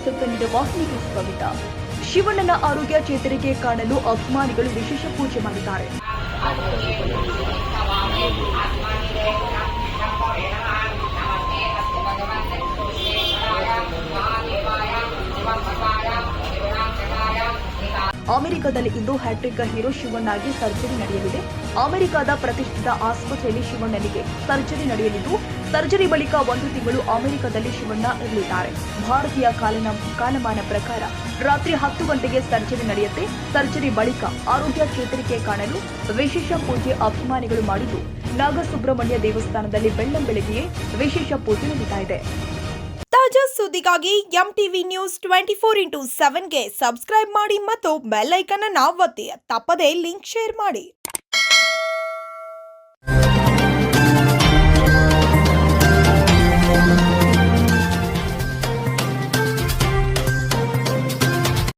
ದ್ವಿಚಕ್ರ ನಿರ್ವಾಹಣೆಗೆ ಸ್ವಾಗತ. ಶಿವಣ್ಣನ ಆರೋಗ್ಯ ಚೇತರಿಕೆ ಕಾಣಲು ಅಭಿಮಾನಿಗಳು ವಿಶೇಷ ಪೂಜೆ ಮಾಡಿದ್ದಾರೆ. ಅಮೆರಿಕದಲ್ಲಿ ಇಂದು ಹ್ಯಾಟ್ರಿಕ್ ಹೀರೋ ಶಿವಣ್ಣಗೆ ಸರ್ಜರಿ ನಡೆಯಲಿದೆ. ಅಮೆರಿಕದ ಪ್ರತಿಷ್ಠಿತ ಆಸ್ಪತ್ರೆಯಲ್ಲಿ ಶಿವಣ್ಣನಿಗೆ ಸರ್ಜರಿ ನಡೆಯಲಿದ್ದು, ಸರ್ಜರಿ ಬಳಿಕ 1 ತಿಂಗಳು ಅಮೆರಿಕದಲ್ಲಿ ಶಿವಣ್ಣ ಇರಲಿದ್ದಾರೆ. ಭಾರತೀಯ ಕಾಲಮಾನ ಪ್ರಕಾರ ರಾತ್ರಿ 10 ಗಂಟೆಗೆ ಸರ್ಜರಿ ನಡೆಯುತ್ತೆ. ಸರ್ಜರಿ ಬಳಿಕ ಆರೋಗ್ಯ ಚೇತರಿಕೆ ಕಾಣಲು ವಿಶೇಷ ಪೂಜೆ ಅಭಿಮಾನಿಗಳು ಮಾಡಿದ್ದು, ನಾಗಸುಬ್ರಹ್ಮಣ್ಯ ದೇವಸ್ಥಾನದಲ್ಲಿ ಬೆಳ್ಳಂಬೆಳಗ್ಗೆಯೇ ವಿಶೇಷ ಪೂಜೆ ನಡೀತಾ ಇದೆ. ತಾಜಾ ಸುದ್ದಿಗಾಗಿ ಎಂಟಿವಿ ನ್ಯೂಸ್ 24x7ಗೆ ಸಬ್ಸ್ಕ್ರೈಬ್ ಮಾಡಿ ಮತ್ತು ಬೆಲ್ ಐಕಾನ್ ಅನ್ನು ಒತ್ತಿ. ತಪ್ಪದೇ ಲಿಂಕ್ ಶೇರ್ ಮಾಡಿ.